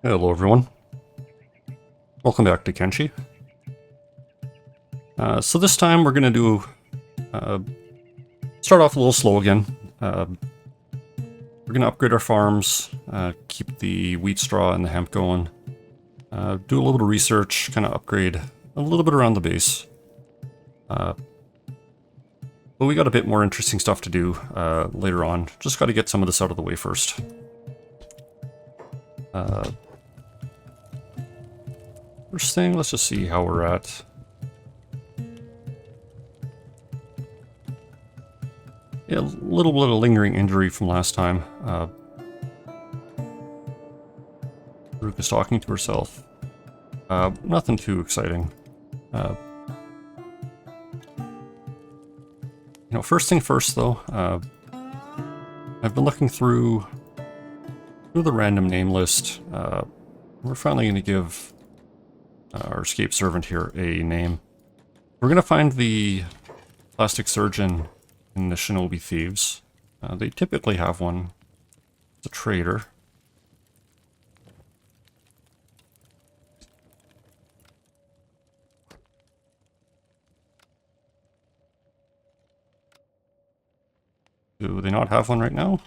Hello everyone, welcome back to Kenshi. So this time we're going to do, start off a little slow again. We're going to upgrade our farms, keep the wheat straw and the hemp going, do a little bit of research, kind of upgrade a little bit around the base. But we got a bit more interesting stuff to do later on, just got to get some of this out of the way first. First thing, let's just see how we're at. Yeah, a little bit of lingering injury from last time. Brooke is talking to herself. Nothing too exciting. First thing first though, I've been looking through the random name list. We're finally going to give our escape servant here a name. We're going to find the plastic surgeon in the Shinobi Thieves. They typically have one. It's a trader. Do they not have one right now?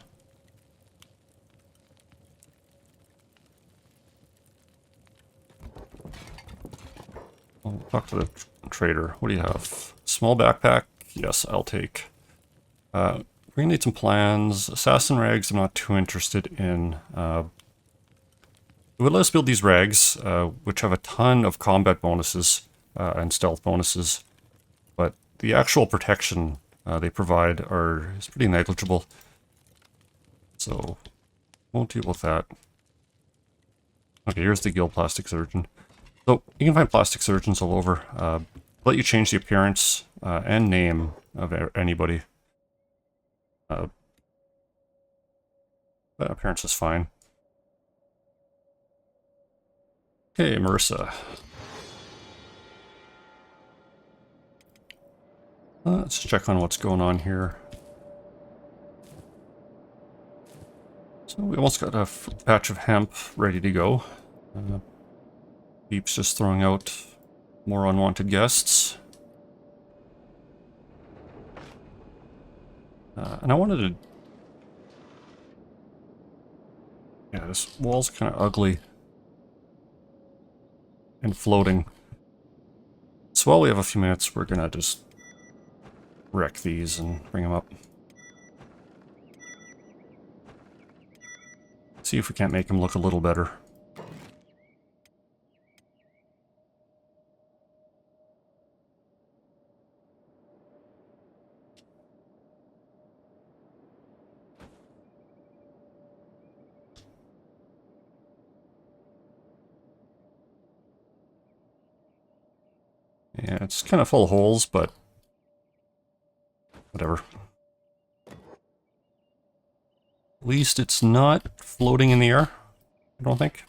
I'll talk to the trader. What do you have? Small backpack? Yes, I'll take. We're gonna need some plans. Assassin rags I'm not too interested in. It would let us build these rags, which have a ton of combat bonuses and stealth bonuses, but the actual protection they provide is pretty negligible. So, won't deal with that. Okay, here's the guild plastic surgeon. So, you can find plastic surgeons all over. Let you change the appearance and name of anybody. But appearance is fine. Okay, Marissa. Let's check on what's going on here. So we almost got a patch of hemp ready to go. Beep's just throwing out more unwanted guests. And I wanted to... Yeah, this wall's kind of ugly and floating. So while we have a few minutes, we're gonna just wreck these and bring them up. See if we can't make them look a little better. Yeah, it's kind of full of holes, but whatever. At least it's not floating in the air, I don't think.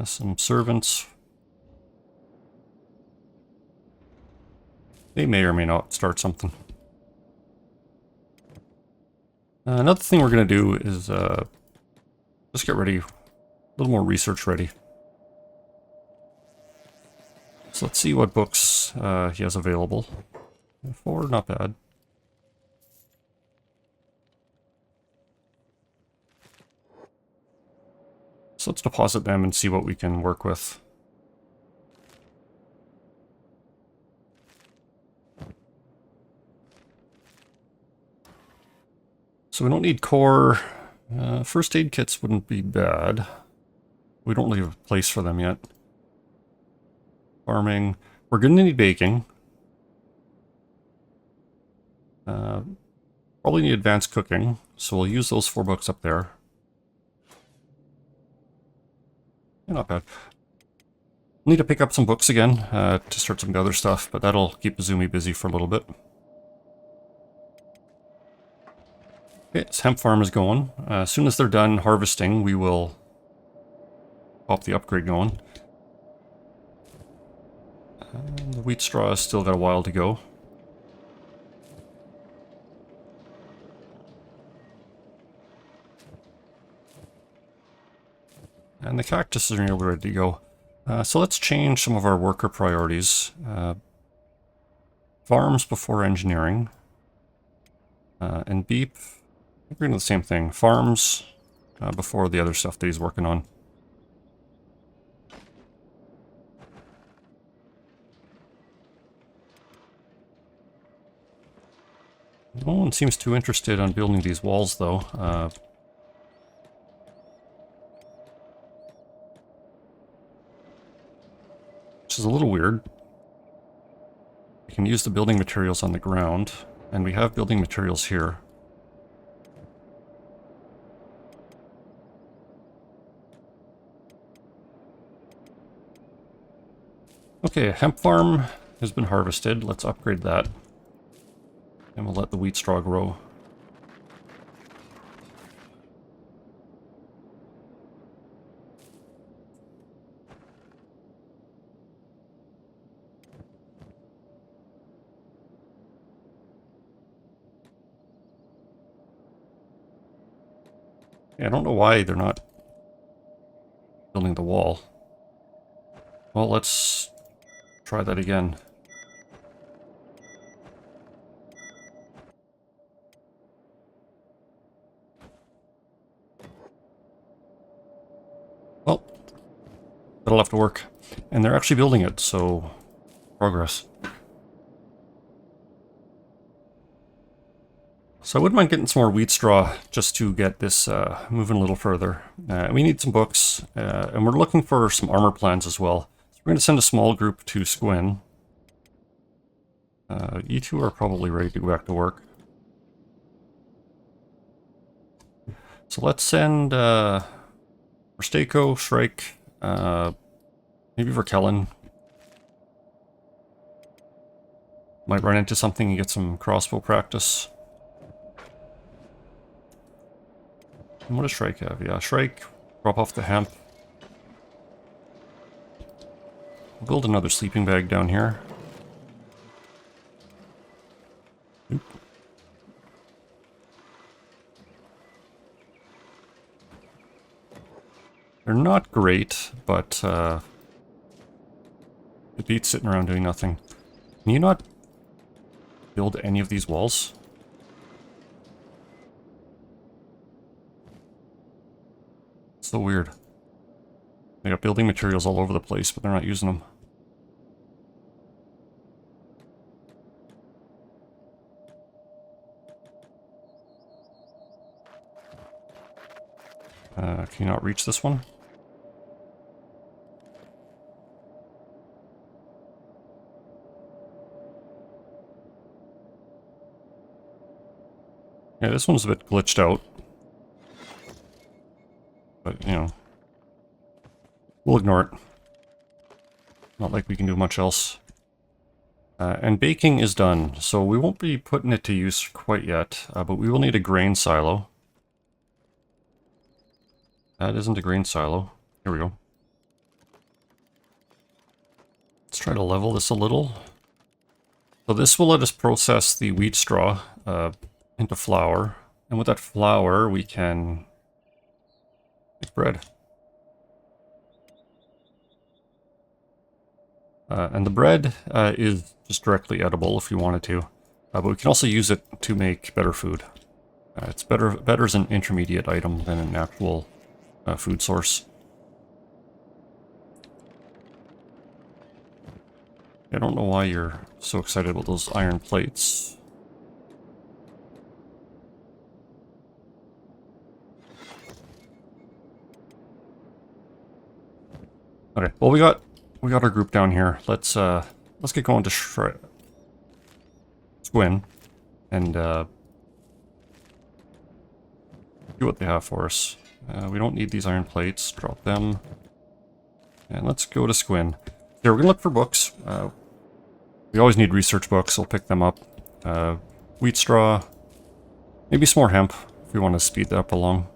Some servants. They may or may not start something. Another thing we're going to do is just get ready, a little more research ready. So let's see what books he has available. 4, not bad. So let's deposit them and see what we can work with. So we don't need core. First aid kits wouldn't be bad. We don't leave a place for them yet. Farming. We're going to need baking. Probably need advanced cooking, so we'll use those 4 books up there. Yeah, not bad. Need to pick up some books again to start some other stuff, but that'll keep Izumi busy for a little bit. Okay, this hemp farm is going. As soon as they're done harvesting, we will pop the upgrade going. The wheat straw has still got a while to go. And the cactus is nearly ready to go. So let's change some of our worker priorities. Farms before engineering. And Beep, we're going to do the same thing. Farms before the other stuff that he's working on. No one seems too interested on building these walls, though. Which is a little weird. We can use the building materials on the ground, and we have building materials here. Okay, a hemp farm has been harvested. Let's upgrade that. And we'll let the wheat straw grow. Yeah, I don't know why they're not building the wall. Well, let's try that again. Well, that'll have to work. And they're actually building it, so progress. So I wouldn't mind getting some more wheat straw just to get this moving a little further. We need some books, and we're looking for some armor plans as well. So we're going to send a small group to Squin. You two are probably ready to go back to work. So let's send Verstako, Shrike, maybe Verkellen. Might run into something and get some crossbow practice. And what does Shrike have? Yeah, Shrike, drop off the hemp. Build another sleeping bag down here. Oop. They're not great, but it beats sitting around doing nothing. Can you not build any of these walls? It's so weird. They got building materials all over the place, but they're not using them. Can you not reach this one? Yeah, this one's a bit glitched out. But, you know, we'll ignore it. Not like we can do much else. And baking is done, so we won't be putting it to use quite yet, but we will need a grain silo. That isn't a grain silo. Here we go. Let's try to level this a little. So this will let us process the wheat straw into flour. And with that flour, we can make bread. And the bread is just directly edible if you wanted to. But we can also use it to make better food. It's better as an intermediate item than an actual food source. I don't know why you're so excited about those iron plates. Okay, well we got our group down here. Let's get going to Squin and see what they have for us. We don't need these iron plates. Drop them. And let's go to Squin. Here, we're gonna look for books. We always need research books. I'll pick them up. Wheat straw. Maybe some more hemp if we want to speed that up along.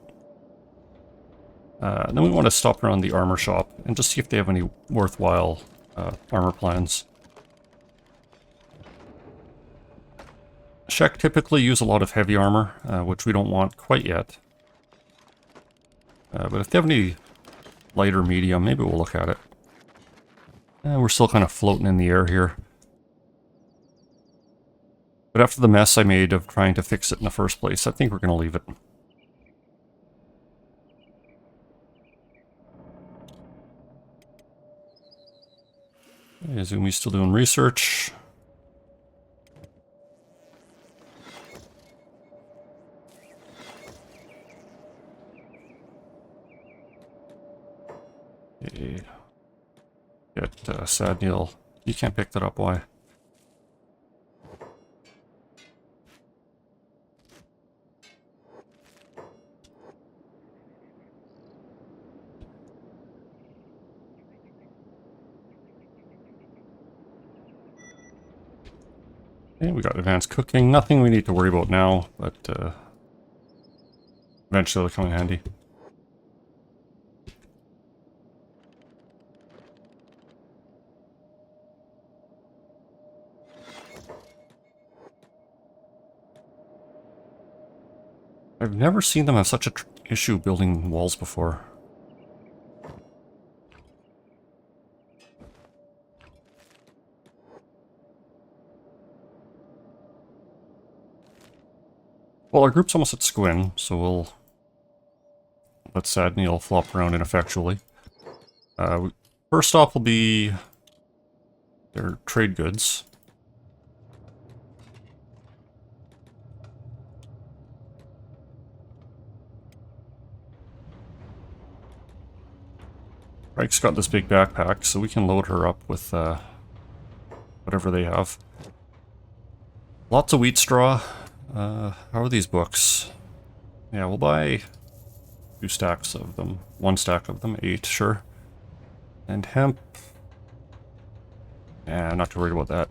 Then we want to stop around the armor shop and just see if they have any worthwhile armor plans. Shek typically use a lot of heavy armor, which we don't want quite yet. But if they have any lighter medium. Maybe we'll look at it. We're still kind of floating in the air here. But after the mess I made of trying to fix it in the first place, I think we're going to leave it. Izumi's still doing research. Okay. Get Sadniel. You can't pick that up, why? Okay, we got advanced cooking. Nothing we need to worry about now, but eventually it'll come in handy. I've never seen them have such a issue building walls before. Well, our group's almost at Squin, so we'll let Sadniel flop around ineffectually. First off will be their trade goods. Reich's got this big backpack, so we can load her up with whatever they have. Lots of wheat straw. How are these books? Yeah, we'll buy 2 stacks of them. 1 stack of them, 8, sure. And hemp. Yeah, I'm not too worried about that.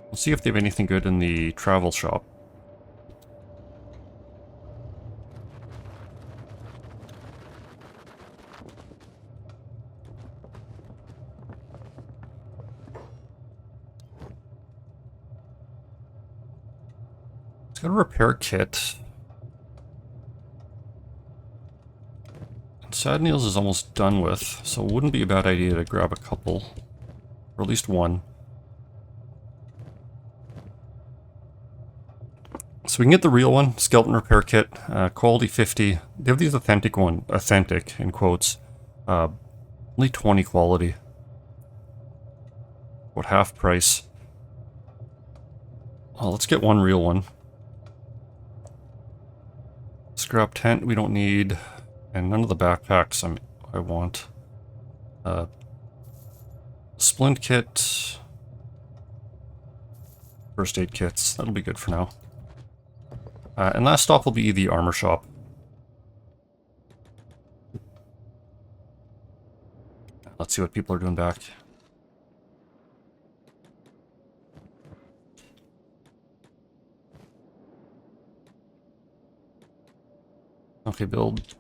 We'll see if they have anything good in the travel shop. It's got a repair kit. Sadniel's is almost done with, so it wouldn't be a bad idea to grab a couple. Or at least one. So we can get the real one, skeleton repair kit, quality 50. They have these authentic in quotes. Only 20 quality. About half price. Well, let's get one real one. Scrap tent we don't need, and none of the backpacks I want. Splint kit. First aid kits, that'll be good for now. And last stop will be the armor shop. Let's see what people are doing back. Okay, build.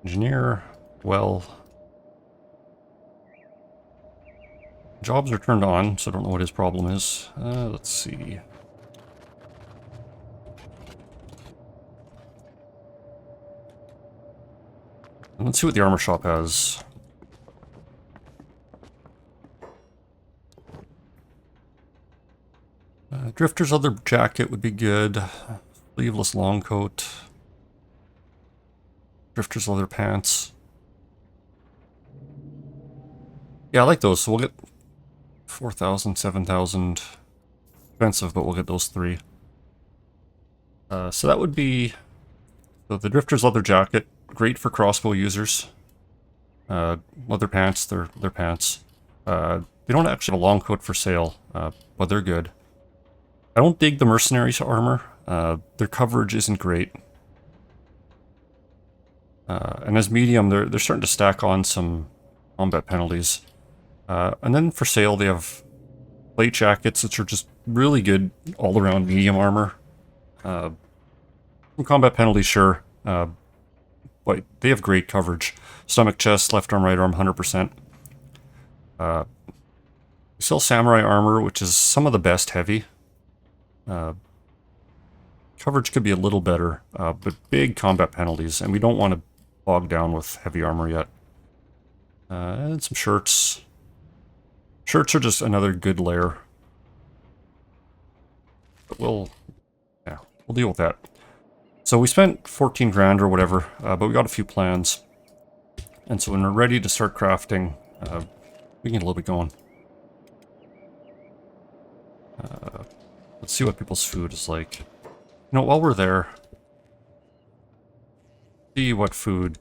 Engineer. Well. Jobs are turned on, so I don't know what his problem is. Let's see. And let's see what the armor shop has. Drifter's leather jacket would be good. Sleeveless long coat. Drifter's leather pants. Yeah, I like those, so we'll get 4,000, 7,000. Expensive, but we'll get those 3. So that would be... So the Drifter's leather jacket, great for crossbow users. Leather pants, they're pants. They don't actually have a long coat for sale, but they're good. I don't dig the mercenaries armor. Their coverage isn't great. And as medium, they're starting to stack on some combat penalties. And then for sale, they have plate jackets, which are just really good all-around medium armor. Some combat penalties, sure, but they have great coverage. Stomach, chest, left arm, right arm, 100%. We sell samurai armor, which is some of the best heavy. Coverage could be a little better, but big combat penalties, and we don't want to bog down with heavy armor yet. And some shirts. Shirts are just another good layer. But we'll deal with that. So we spent 14 grand or whatever, but we got a few plans. And so when we're ready to start crafting, we can get a little bit going. Let's see what people's food is like. You know, while we're there, see what food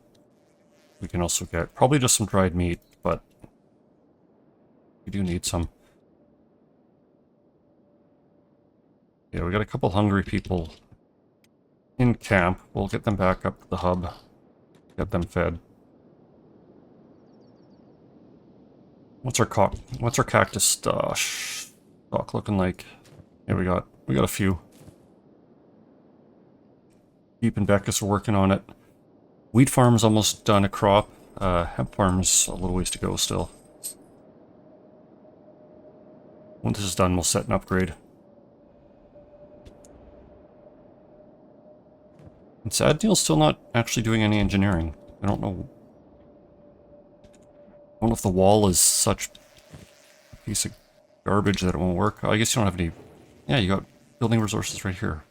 we can also get. Probably just some dried meat, but we do need some. Yeah, we got a couple hungry people in camp. We'll get them back up to the hub, get them fed. What's our cactus stock looking like? Yeah, we got a few. Deep and Beckus are working on it. Wheat farm's almost done a crop. Hemp farm's a little ways to go still. When this is done, we'll set an upgrade. And Sad Deal's still not actually doing any engineering. I don't know if the wall is such a piece of garbage that it won't work. I guess you don't have any... Yeah, you got building resources right here.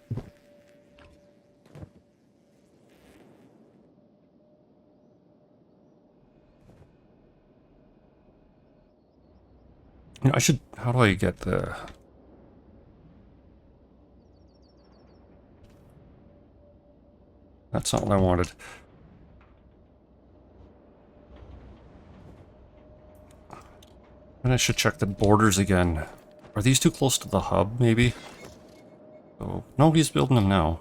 You know, I should... How do I get the... That's not what I wanted. And I should check the borders again. Are these too close to the hub, maybe? Oh, nobody's building them now.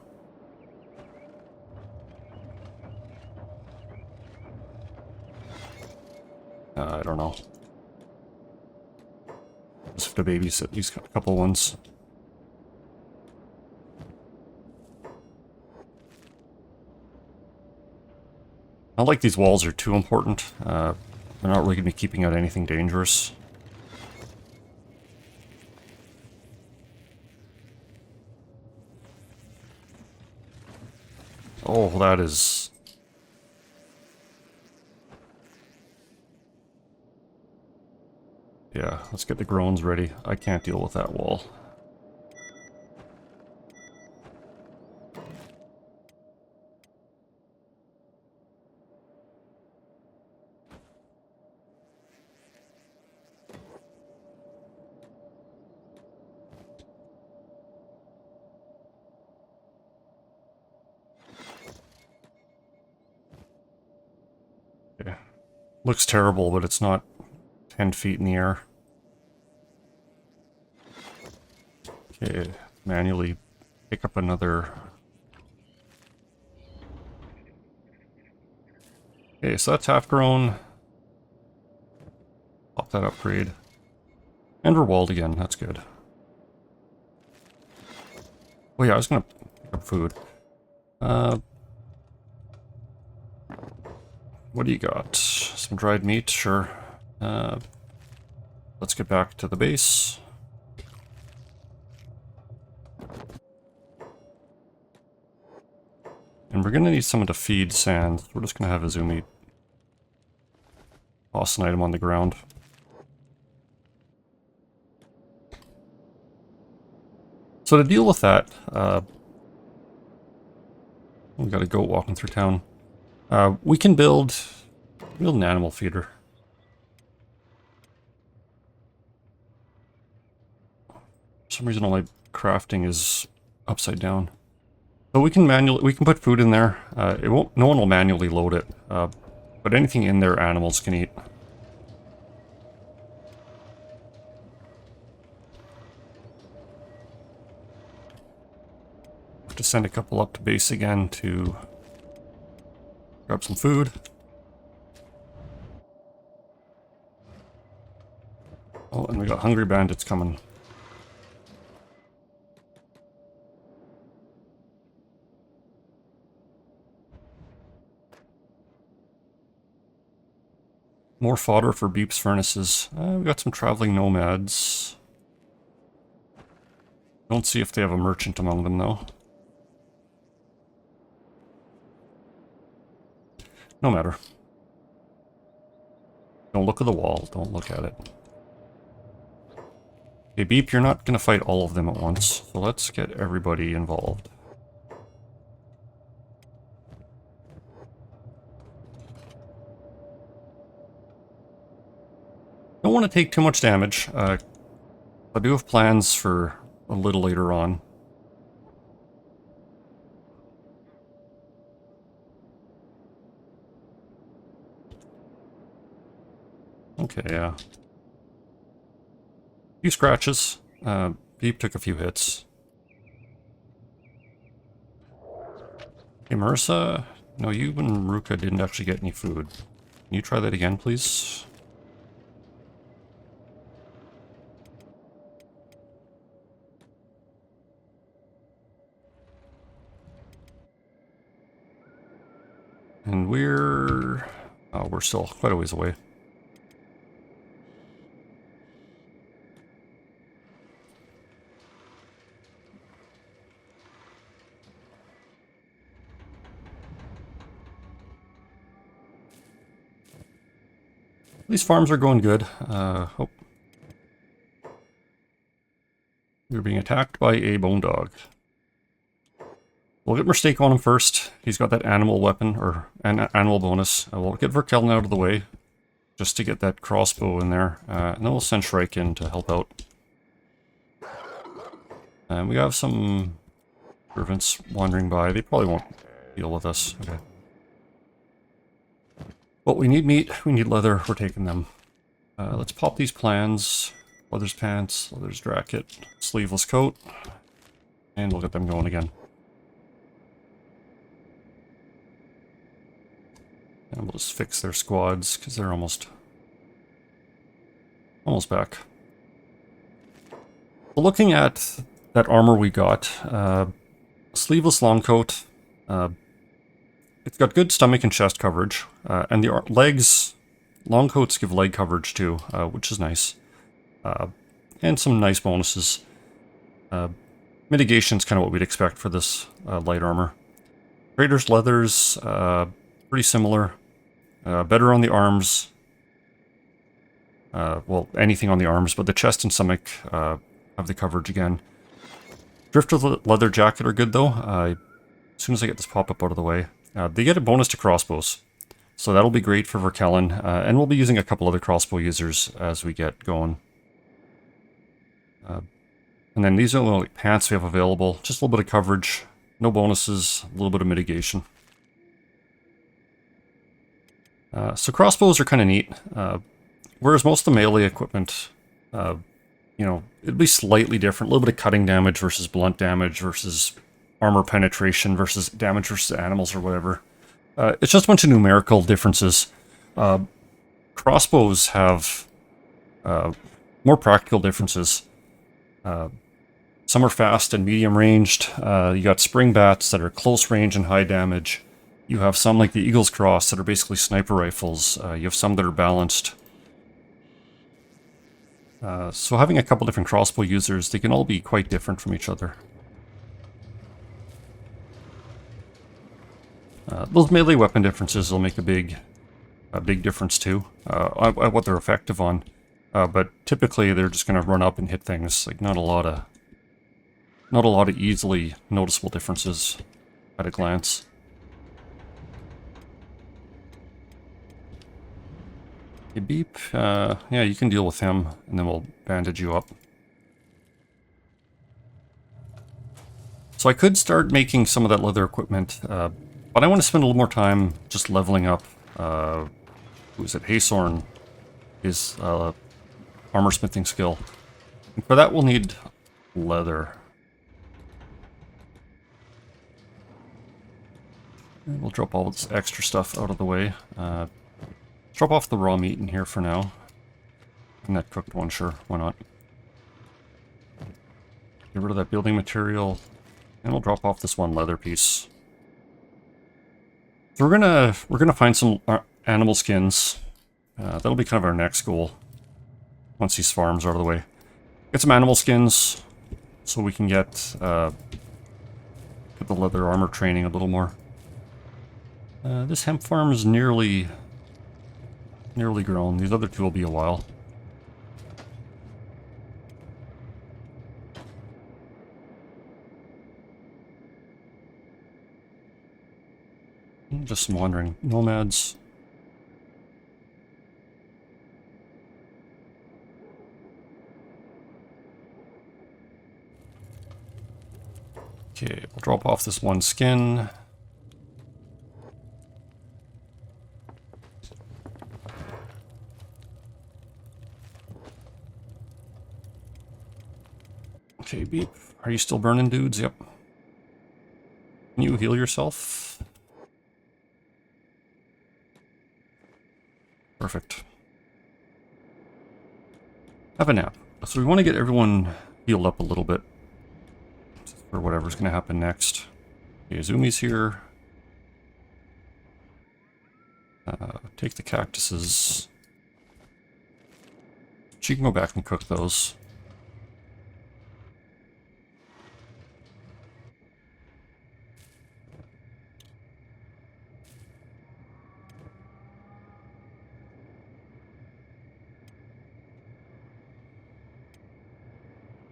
I don't know. Just have to babysit these couple ones. Not like these walls are too important. They're not really going to be keeping out anything dangerous. Oh, that is... Yeah, let's get the groans ready. I can't deal with that wall. Okay. Looks terrible, but it's not 10 feet in the air. Okay, manually pick up another... Okay, so that's half grown. Pop that upgrade. And we're walled again, that's good. Oh yeah, I was gonna pick up food. What do you got? Some dried meat, sure. Let's get back to the base. And we're gonna need someone to feed sand. We're just gonna have Izumi toss an item on the ground. So to deal with that, we got a goat walking through town. We can build an animal feeder. For some reason, all my crafting is upside down. So we can put food in there. No one will manually load it, but anything in there, animals can eat. Have to send a couple up to base again to grab some food. Oh, and we got hungry bandits coming. More fodder for Beep's furnaces. We got some traveling nomads. Don't see if they have a merchant among them, though. no matter. Don't look at the wall. Don't look at it. Okay, Beep, you're not going to fight all of them at once. So let's get everybody involved. Don't want to take too much damage. I do have plans for a little later on. Okay, yeah. Few scratches. Beep took a few hits. Hey, Marissa. No, you and Ruka didn't actually get any food. Can you try that again, please? And we're... Oh, we're still quite a ways away. These farms are going good. Oh. We're being attacked by a bone dog. We'll get Mistake on him first. He's got that animal weapon, or an animal bonus. We'll get Verkellen out of the way, just to get that crossbow in there. And then we'll send Shrike in to help out. And we have some servants wandering by. They probably won't deal with us. Okay. Well, we need meat, we need leather, we're taking them. Let's pop these plans. Leather's pants, leather's jacket, sleeveless coat. And we'll get them going again. And we'll just fix their squads, because they're almost back. So looking at that armor we got, sleeveless long coat, it's got good stomach and chest coverage, and the legs, long coats give leg coverage too, which is nice. And some nice bonuses. Mitigation's kind of what we'd expect for this light armor. Trader's leathers, pretty similar. Better on the arms. Well, anything on the arms, but the chest and stomach have the coverage again. Drifter leather jacket are good though. As soon as I get this pop-up out of the way. They get a bonus to crossbows. So that'll be great for Verkellen. And we'll be using a couple other crossbow users as we get going. And then these are the only pants we have available. Just a little bit of coverage. No bonuses. A little bit of mitigation. So crossbows are kind of neat. Whereas most of the melee equipment, you know, it'd be slightly different. A little bit of cutting damage versus blunt damage versus armor penetration versus damage versus animals or whatever. It's just a bunch of numerical differences. Crossbows have more practical differences. Some are fast and medium ranged. You got spring bats that are close range and high damage. You have some like the Eagle's Cross that are basically sniper rifles. You have some that are balanced. So having a couple different crossbow users, they can all be quite different from each other. Those melee weapon differences will make a big difference too, what they're effective on. But typically they're just going to run up and hit things. Like not a lot of easily noticeable differences at a glance. Hey, Beep, yeah, you can deal with him, and then we'll bandage you up. So I could start making some of that leather equipment, but I want to spend a little more time just leveling up, who is it, Haysorn, his armor smithing skill. And for that we'll need leather. And we'll drop all this extra stuff out of the way. Drop off the raw meat in here for now. And that cooked one, sure, why not? Get rid of that building material, and we'll drop off this one leather piece. So we're gonna find some animal skins. That'll be kind of our next goal once these farms are out of the way. Get some animal skins so we can get the leather armor training a little more. This hemp farm is nearly grown. These other two will be a while. Just some wandering nomads. Okay, we'll drop off this one skin. Okay, Beep, are you still burning dudes? Yep. Can you heal yourself? Perfect. Have a nap. So we want to get everyone healed up a little bit for whatever's going to happen next. Okay, Zumi's here. Take the cactuses. She can go back and cook those.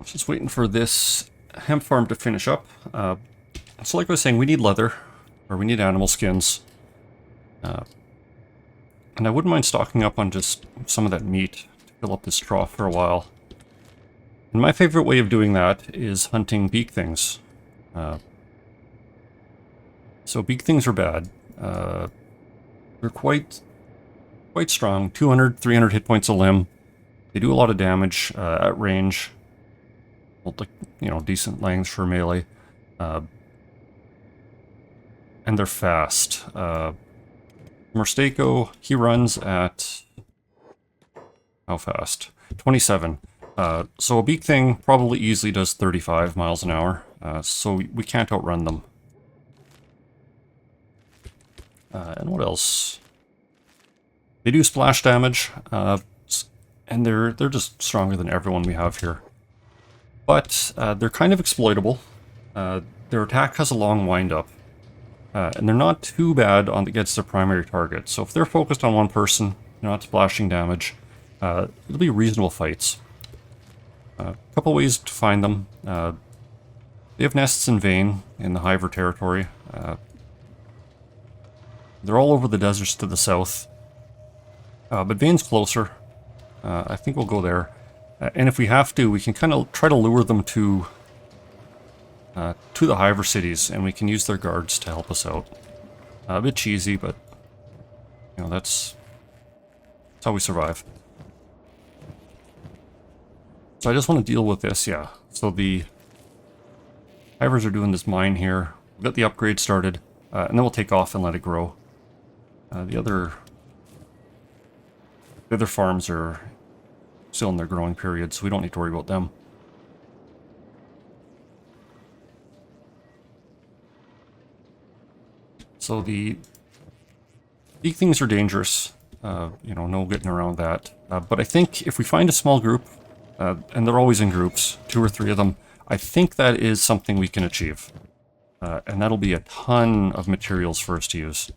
Just waiting for this hemp farm to finish up. So like I was saying, we need leather, or we need animal skins. And I wouldn't mind stocking up on just some of that meat to fill up this trough for a while. And my favorite way of doing that is hunting beak things. So beak things are bad. They're quite strong, 200, 300 hit points a limb. They do a lot of damage at range. Well, like, you know, decent length for melee. And they're fast. Morsteko, he runs at... how fast? 27. So a beak thing probably easily does 35 miles an hour. So we can't outrun them. And what else? They do splash damage. And they're just stronger than everyone we have here. But they're kind of exploitable. Their attack has a long wind-up. And they're not too bad against their primary target. So if they're focused on one person, they're not splashing damage, it'll be reasonable fights. A couple ways to find them. They have nests in Vane in the Hiver territory. They're all over the deserts to the south. But Vane's closer. I think we'll go there. And if we have to, we can kind of try to lure them to the Hiver cities, and we can use their guards to help us out. A bit cheesy, but you know, that's how we survive. So I just want to deal with this, yeah. So the Hivers are doing this mine here. We've got the upgrade started, and then we'll take off and let it grow. The other farms are still in their growing period, so we don't need to worry about them. So the Beak Things are dangerous. You know, no getting around that. But I think if we find a small group, and they're always in groups, 2 or 3 of them, I think that is something we can achieve. And that'll be a ton of materials for us to use.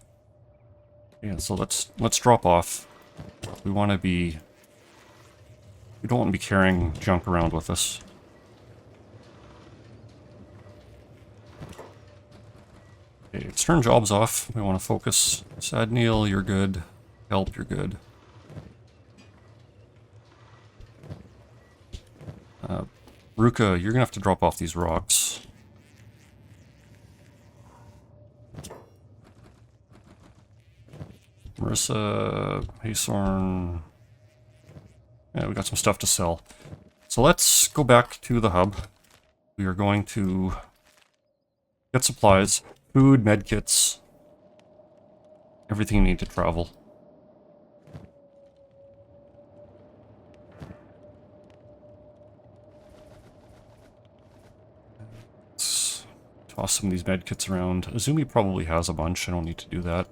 Yeah, so let's drop off. We want to be... we don't want to be carrying junk around with us. Okay, let's turn jobs off. We want to focus. Sadneil, you're good. Help, you're good. Ruka, you're gonna have to drop off these rocks. Marissa, Haysorn. Yeah, we got some stuff to sell. So let's go back to the hub. We are going to get supplies, food, medkits, everything you need to travel. Let's toss some of these medkits around. Azumi probably has a bunch. I don't need to do that.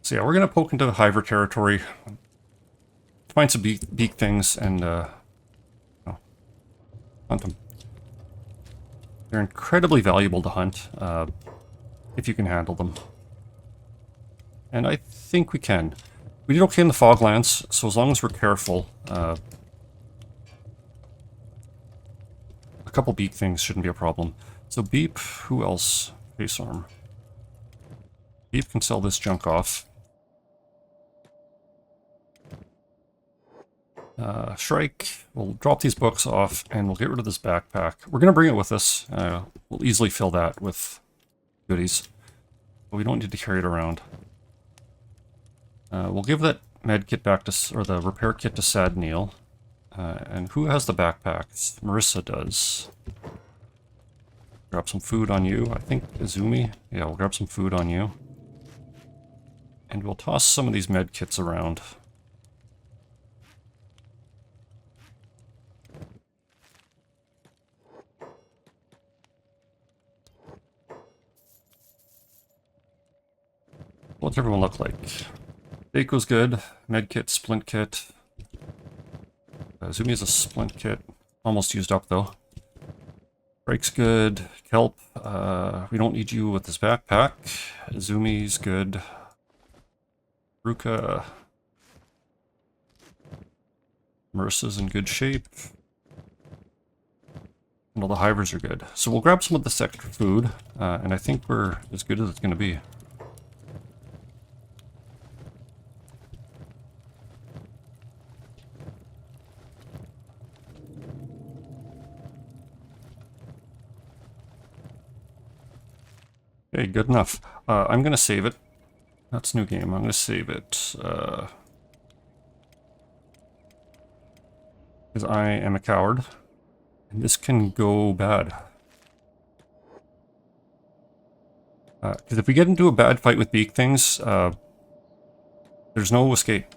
So yeah, we're going to poke into the Hiver territory, find some beak things, and hunt them. They're incredibly valuable to hunt, if you can handle them. And I think we can. We did okay in the Foglands, so as long as we're careful, a couple Beak Things shouldn't be a problem. So Beep, who else? Face Arm. Beep can sell this junk off. Shrike, we'll drop these books off and we'll get rid of this backpack. We're going to bring it with us. We'll easily fill that with goodies, but we don't need to carry it around. We'll give that med kit back to, or the repair kit to Sad Neil. And who has the backpacks? Marissa does. Grab some food on you. I think Izumi. Yeah, we'll grab some food on you. And we'll toss some of these med kits around. What's everyone look like? Daiko's good. Medkit, splint kit. Zumi has a splint kit. Almost used up though. Break's good. Kelp, we don't need you with this backpack. Zumi's good. Ruka. Marissa's in good shape. And all the hivers are good. So we'll grab some of this extra food, and I think we're as good as it's going to be. Okay, good enough. I'm going to save it. That's new game. I'm going to save it. Because I am a coward. And this can go bad. Because if we get into a bad fight with Beak Things, there's no escape.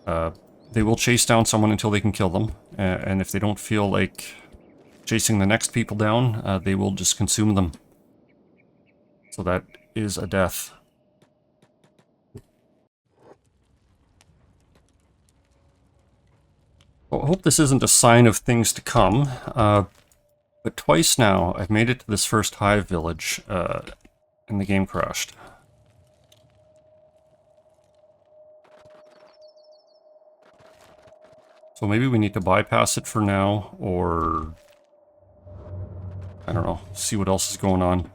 They will chase down someone until they can kill them. And if they don't feel like chasing the next people down, they will just consume them. So that is a death. Well, I hope this isn't a sign of things to come, but twice now I've made it to this first hive village, and the game crashed. So maybe we need to bypass it for now, or I don't know, see what else is going on.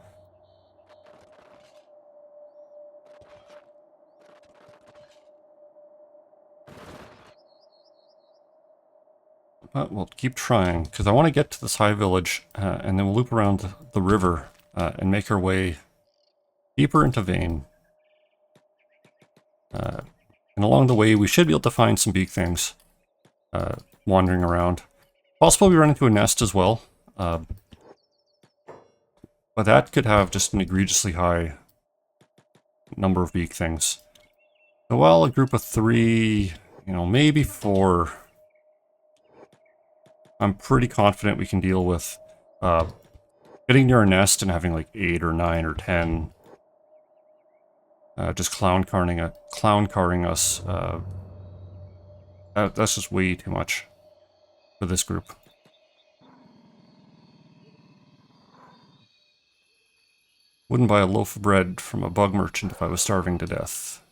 But we'll keep trying, because I want to get to this high village, and then we'll loop around the river and make our way deeper into Vane. And along the way, we should be able to find some Beak Things wandering around. Possibly we run into a nest as well, but that could have just an egregiously high number of Beak Things. So while a group of 3, maybe 4... I'm pretty confident we can deal with getting near a nest and having like 8 or 9 or 10 just clown carring us. That's just way too much for this group. Wouldn't buy a loaf of bread from a bug merchant if I was starving to death.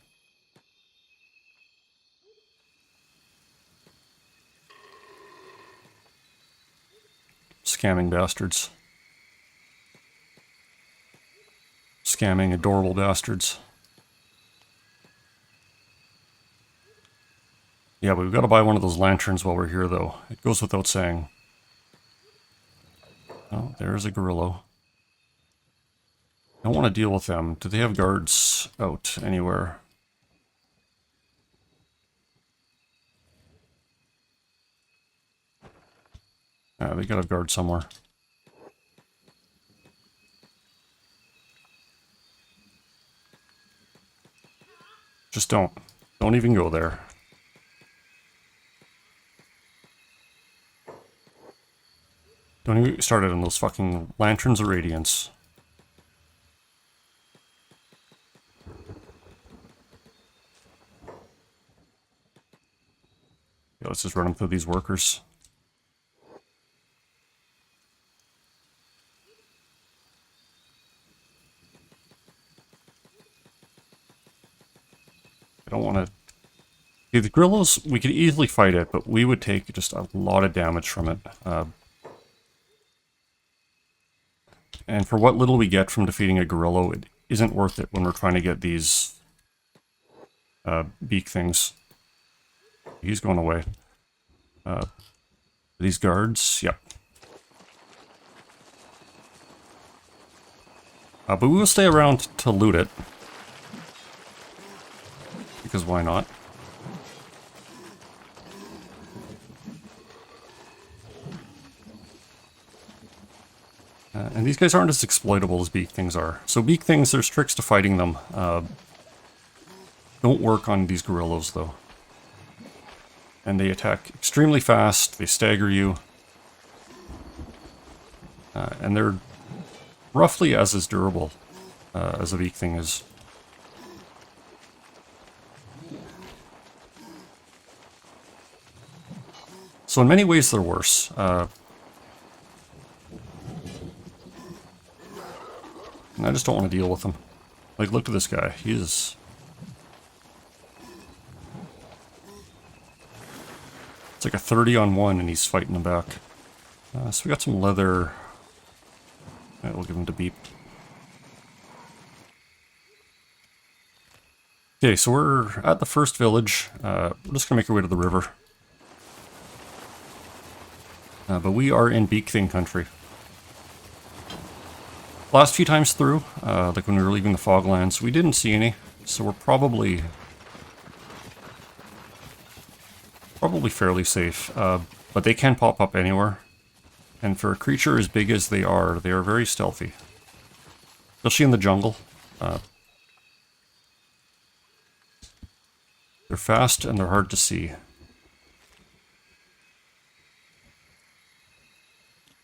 Scamming bastards. Scamming adorable bastards. Yeah, but we've got to buy one of those lanterns while we're here, though. It goes without saying. Oh, there's a gorilla. I don't want to deal with them. Do they have guards out anywhere? They got a guard somewhere. Just don't. Don't even go there. Don't even get started on those fucking lanterns of radiance. Yeah, let's just run them through these workers. I don't want to... The gorillas, we could easily fight it, but we would take just a lot of damage from it. And for what little we get from defeating a gorilla, it isn't worth it when we're trying to get these beak things. He's going away. These guards, yep. But we will stay around to loot it. Because why not? And these guys aren't as exploitable as Beak Things are. So Beak Things, there's tricks to fighting them. Don't work on these gorillas, though. And they attack extremely fast, they stagger you. And they're roughly as durable as a Beak Thing is. So in many ways they're worse. And I just don't want to deal with him. Like, look at this guy. He is... It's like a 30-on-1 and he's fighting them back. So we got some leather. We'll give him to Beep. Okay, so we're at the first village. We're just going to make our way to the river. But we are in Beak Thing country. Last few times through, like when we were leaving the Foglands, we didn't see any, so we're probably fairly safe. But they can pop up anywhere, and for a creature as big as they are very stealthy, especially in the jungle. They're fast and they're hard to see.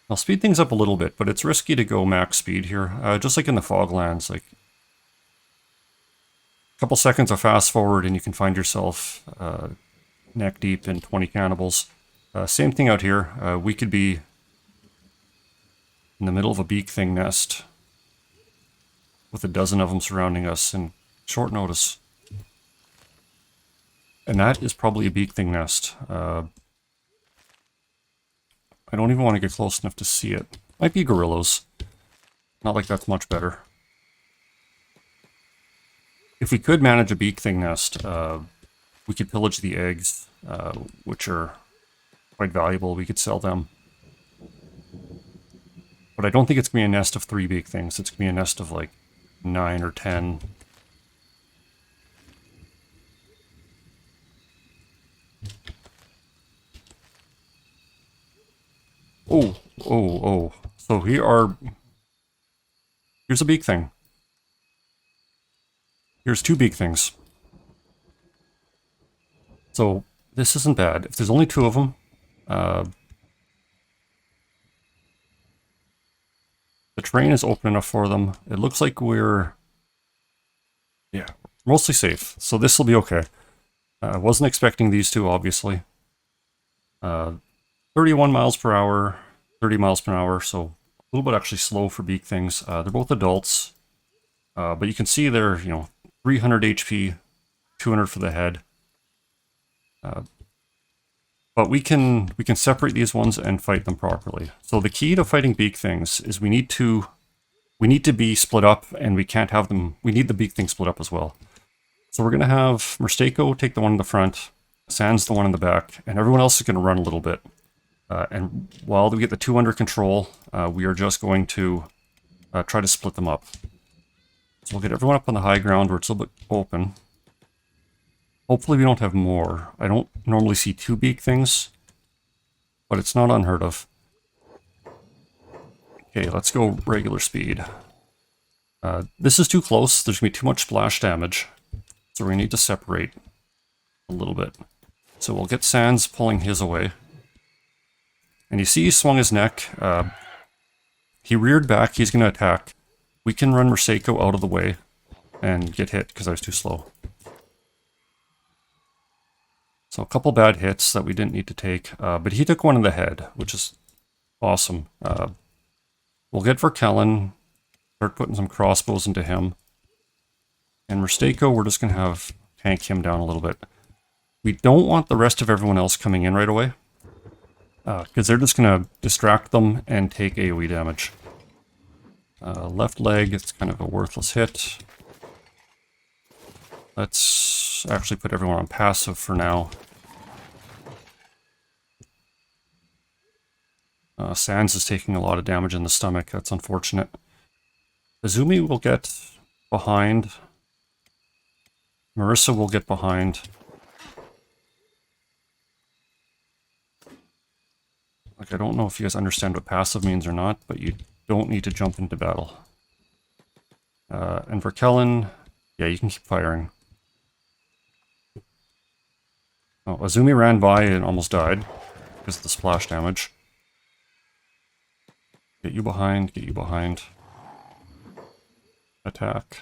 I'll speed things up a little bit, but it's risky to go max speed here. Just like in the Foglands, like a couple seconds of fast forward and you can find yourself neck deep in 20 cannibals. Same thing out here. We could be in the middle of a Beak Thing nest with a dozen of them surrounding us in short notice. And that is probably a Beak Thing nest. I don't even want to get close enough to see it. Might be gorillas. Not like that's much better. If we could manage a Beak Thing nest, we could pillage the eggs, which are quite valuable. We could sell them. But I don't think it's going to be a nest of 3 Beak Things. It's going to be a nest of like 9 or 10. Oh. So here's a Beak Thing. Here's 2 Beak Things. So this isn't bad. If there's only 2 of them, the terrain is open enough for them. It looks like we're mostly safe. So this will be okay. I wasn't expecting these 2, obviously. 31 miles per hour, 30 miles per hour, so a little bit actually slow for Beak Things. They're both adults, but you can see they're, 300 HP, 200 for the head. But we can separate these ones and fight them properly. So the key to fighting Beak Things is we need to be split up, and we can't have them. We need the Beak Thing split up as well. So we're gonna have Mursteko take the one in the front, Sans the one in the back, and everyone else is gonna run a little bit. And while we get the 2 under control, we are just going to try to split them up. So we'll get everyone up on the high ground where it's a little bit open. Hopefully we don't have more. I don't normally see 2 Beak Things, but it's not unheard of. Okay, let's go regular speed. This is too close. There's going to be too much splash damage, so we need to separate a little bit. So we'll get Sans pulling his away. And you see he swung his neck. He reared back. He's going to attack. We can run Mursteko out of the way and get hit because I was too slow. So a couple bad hits that we didn't need to take. But he took one in the head, which is awesome. We'll get Verkellen, start putting some crossbows into him. And Mursteko, we're just going to have tank him down a little bit. We don't want the rest of everyone else coming in right away, because they're just going to distract them and take AoE damage. Left leg, it's kind of a worthless hit. Let's actually put everyone on passive for now. Sans is taking a lot of damage in the stomach. That's unfortunate. Izumi will get behind. Marissa will get behind. Like, I don't know if you guys understand what passive means or not, but you don't need to jump into battle. And for Kellen, yeah, you can keep firing. Oh, Izumi ran by and almost died because of the splash damage. Get you behind, get you behind. Attack.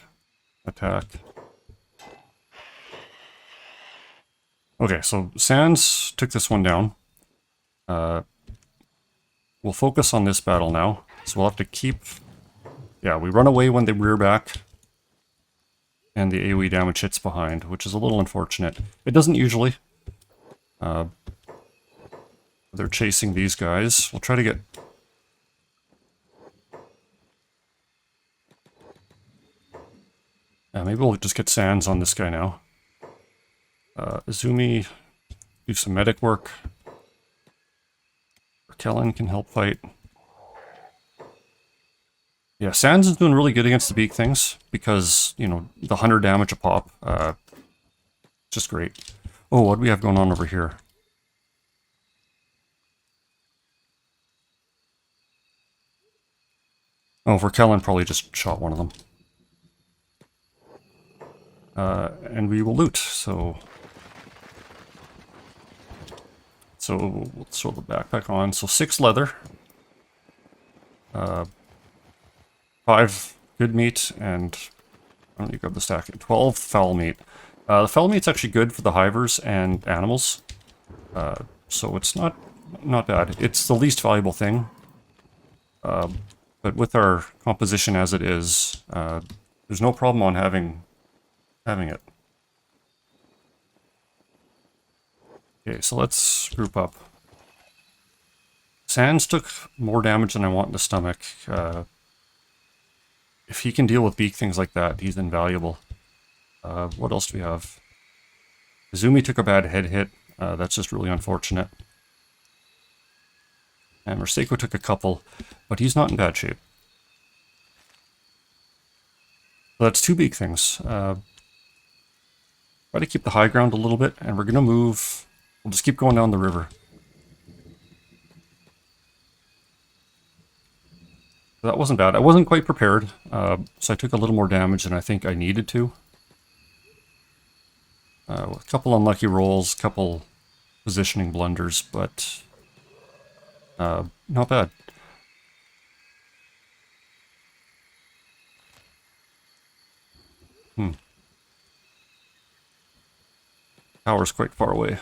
Attack. Okay, so Sans took this one down. We'll focus on this battle now. So we'll have to keep... Yeah, we run away when they rear back. And the AoE damage hits behind, which is a little unfortunate. It doesn't usually. They're chasing these guys. We'll try to get... maybe we'll just get Sans on this guy now. Izumi, do some medic work. Kellen can help fight. Yeah, Sans is doing really good against the Beak Things because, you know, the 100 damage a pop. Just great. Oh, what do we have going on over here? Oh, for Kellen, probably just shot one of them. And we will loot, so we'll throw the backpack on. So 6 leather. 5 good meat, and I don't need to grab the stack. 12 foul meat. The foul meat's actually good for the hivers and animals. So it's not bad. It's the least valuable thing. But with our composition as it is, there's no problem on having it. Okay, so let's group up. Sans took more damage than I want in the stomach. If he can deal with Beak Things like that, he's invaluable. What else do we have? Izumi took a bad head hit. That's just really unfortunate. And Merseiko took a couple, but he's not in bad shape. So that's 2 Beak Things. Try to keep the high ground a little bit, and we're going to move... We'll just keep going down the river. That wasn't bad. I wasn't quite prepared, so I took a little more damage than I think I needed to. A couple unlucky rolls, couple positioning blunders, but not bad. Tower's quite far away.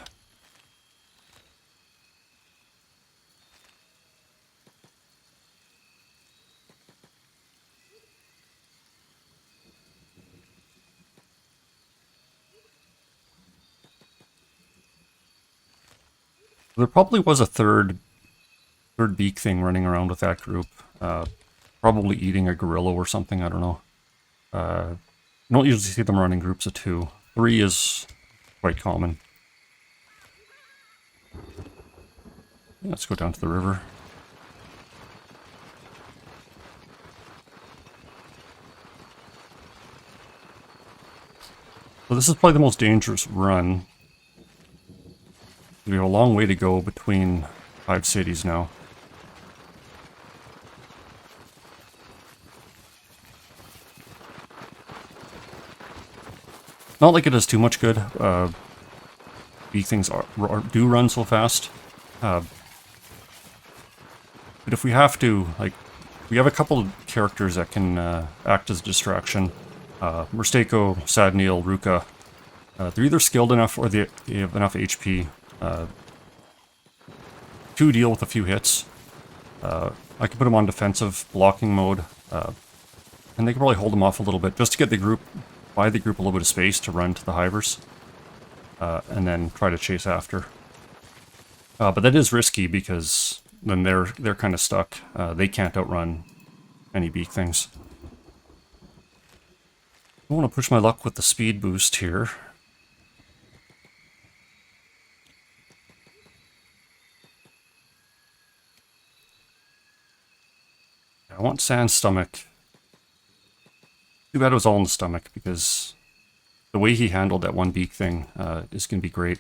There probably was a third beak thing running around with that group. Probably eating a gorilla or something, I don't know. You don't usually see them running groups of 2. 3 is quite common. Let's go down to the river. So this is probably the most dangerous run. We have a long way to go between 5 cities now. Not like it does too much good. Beak Things do run so fast. But if we have to, like, we have a couple of characters that can act as a distraction. Merseiko, Sadniel, Ruka. They're either skilled enough or they have enough HP to deal with a few hits. I could put them on defensive blocking mode, and they can probably hold them off a little bit just to get the group buy the group a little bit of space to run to the hivers, and then try to chase after. But that is risky because then they're kind of stuck. They can't outrun any beak things. I want to push my luck with the speed boost here. I want Sand's stomach. Too bad it was all in the stomach, because the way he handled that one beak thing is going to be great.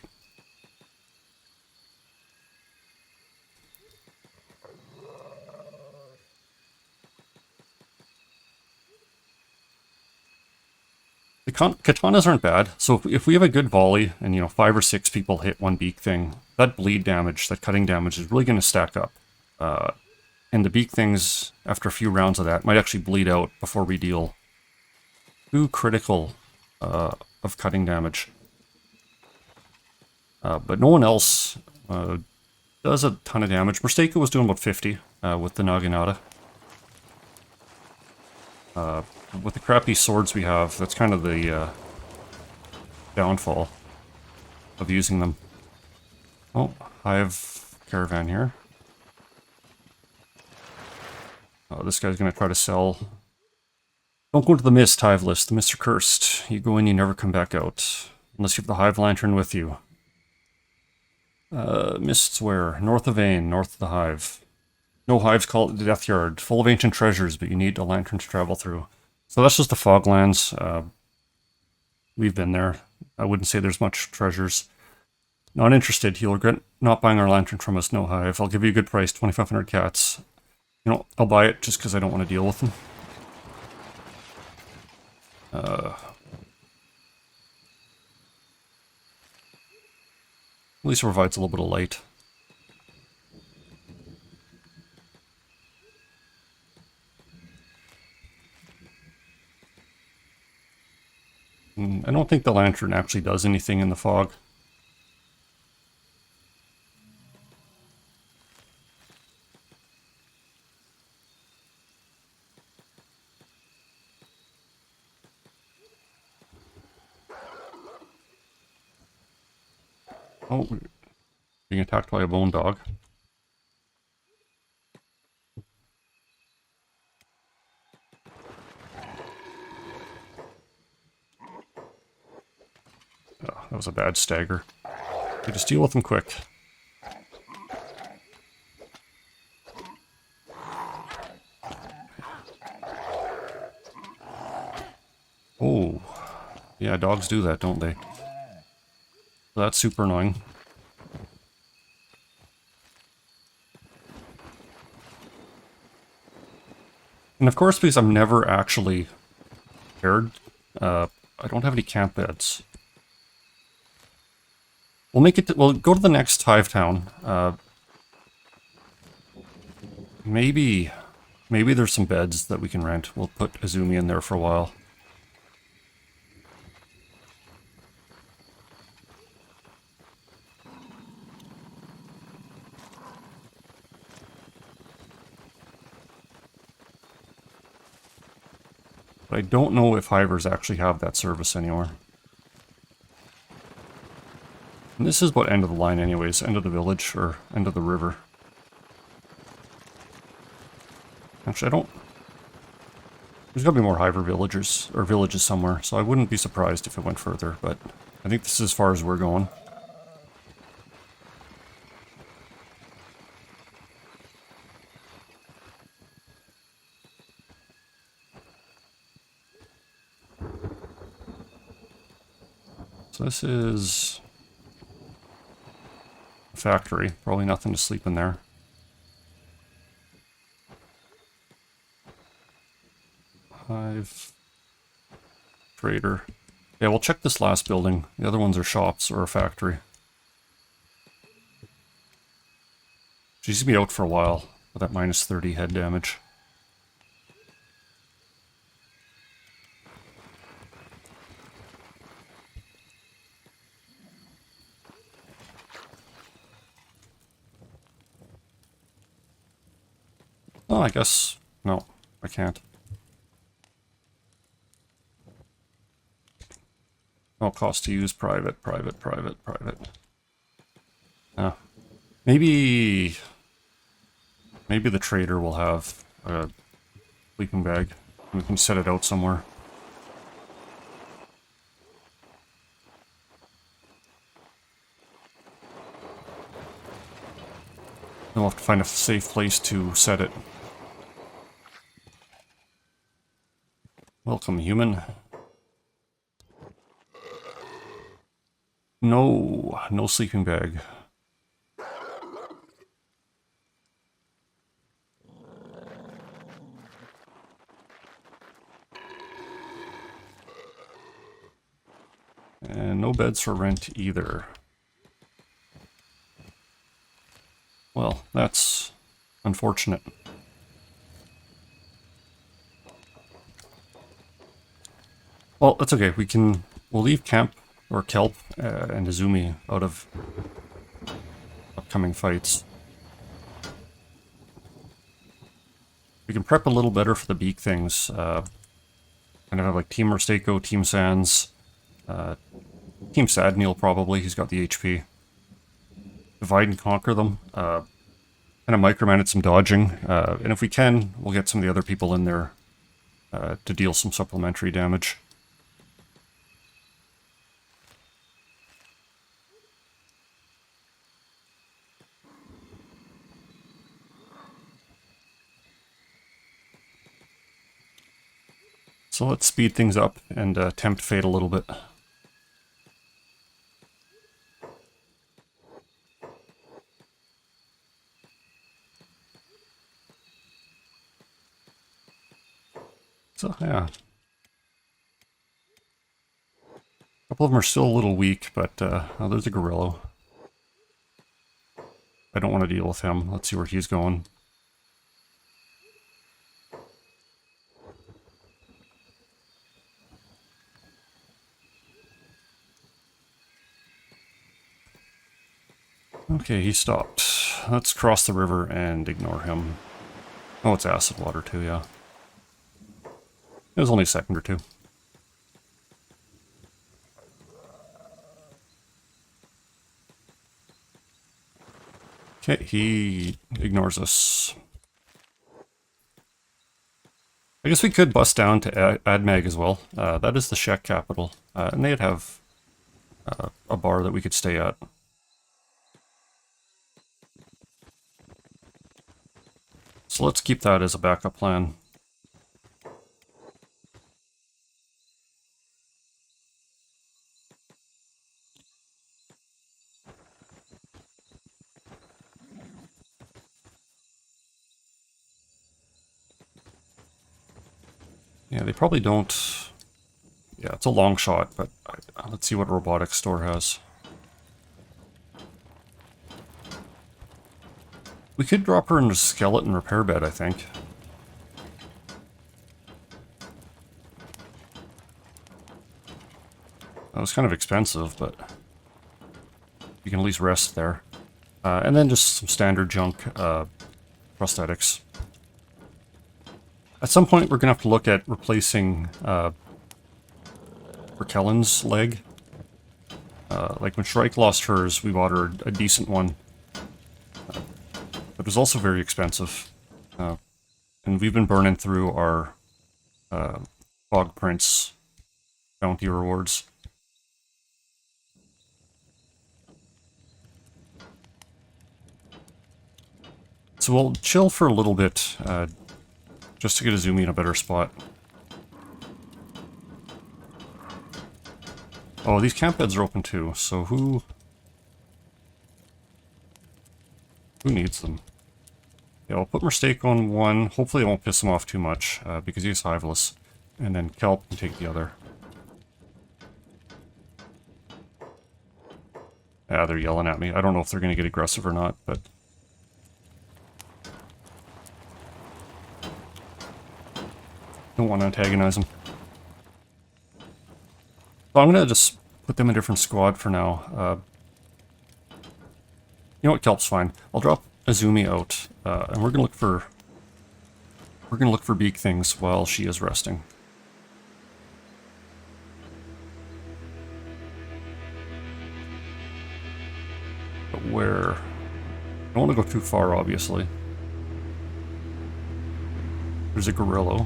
The katanas aren't bad, so if we have a good volley and, you know, 5 or 6 people hit one beak thing, that bleed damage, that cutting damage is really going to stack up. And the beak things, after a few rounds of that, might actually bleed out before we deal 2 critical of cutting damage. But no one else does a ton of damage. Mursteika was doing about 50 with the Naginata. With the crappy swords we have, that's kind of the downfall of using them. Oh, Hive Caravan here. Oh, this guy's going to try to sell. Don't go to the Mist Hive list. The Mists are cursed. You go in, you never come back out. Unless you have the Hive Lantern with you. Mists where? North of Ain, north of the Hive. No hives, call it the Death Yard. Full of ancient treasures, but you need a lantern to travel through. So that's just the Foglands. We've been there. I wouldn't say there's much treasures. Not interested. You'll regret not buying our lantern from us, no Hive. I'll give you a good price, 2,500 cats. You know, I'll buy it just because I don't want to deal with them. At least it provides a little bit of light. I don't think the lantern actually does anything in the fog. Oh, being attacked by a bone dog. Oh, that was a bad stagger. You just deal with them quick. Oh, yeah, dogs do that, don't they? That's super annoying. And of course, because I'm never actually prepared, I don't have any camp beds. We'll make it. We'll go to the next hive town. Maybe there's some beds that we can rent. We'll put Azumi in there for a while. But I don't know if hivers actually have that service anymore. And this is about end of the line anyways, end of the village, or end of the river. Actually, I don't... There's gotta be more hiver villagers, or villages somewhere, so I wouldn't be surprised if it went further, but I think this is as far as we're going. So this is a factory. Probably nothing to sleep in there. Hive. Trader. Yeah, we'll check this last building. The other ones are shops or a factory. She's gonna be out for a while with that minus 30 head damage. Oh, I guess... No, I can't. No cost to use. Private, private, private, private. Maybe the trader will have a sleeping bag. We can set it out somewhere. Then we'll have to find a safe place to set it. Welcome, human. No sleeping bag. And no beds for rent either. Well, that's unfortunate. Well, that's okay. We'll leave camp or Kelp and Izumi out of upcoming fights. We can prep a little better for the Beak Things. Kind of have like Team Rosteko, Team Sans, Team Sadneil probably. He's got the HP. Divide and conquer them. Kind of micromanage some dodging. And if we can, we'll get some of the other people in there to deal some supplementary damage. So let's speed things up and tempt fate a little bit. So, yeah. A couple of them are still a little weak, but oh, there's a gorilla. I don't want to deal with him. Let's see where he's going. Okay, he stopped. Let's cross the river and ignore him. Oh, it's acid water too, yeah. It was only a second or two. Okay, he ignores us. I guess we could bust down to Admag as well. That is the Shek capital. And they'd have a bar that we could stay at. So let's keep that as a backup plan. Yeah, they probably don't... Yeah, it's a long shot, but let's see what robotics store has. We could drop her into skeleton repair bed, I think. That was kind of expensive, but you can at least rest there. And then just some standard junk prosthetics. At some point, we're going to have to look at replacing Rakellen's leg. Like when Shrike lost hers, we bought her a decent one. But it was also very expensive. And we've been burning through our Fog Prince bounty rewards. So we'll chill for a little bit, just to get Izumi in a better spot. Oh, these camp beds are open too, so who needs them? Yeah, I'll put Mistake on one. Hopefully it won't piss him off too much, because he's hiveless. And then Kelp can take the other. Yeah, they're yelling at me. I don't know if they're going to get aggressive or not, but... Don't want to antagonize them. So I'm going to just put them in a different squad for now. You know what, Kelp's fine. I'll drop Izumi out, and we're going to look for Beak Things while she is resting. But where? I don't want to go too far, obviously. There's a gorilla.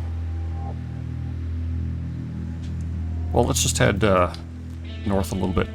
Well, let's just head north a little bit.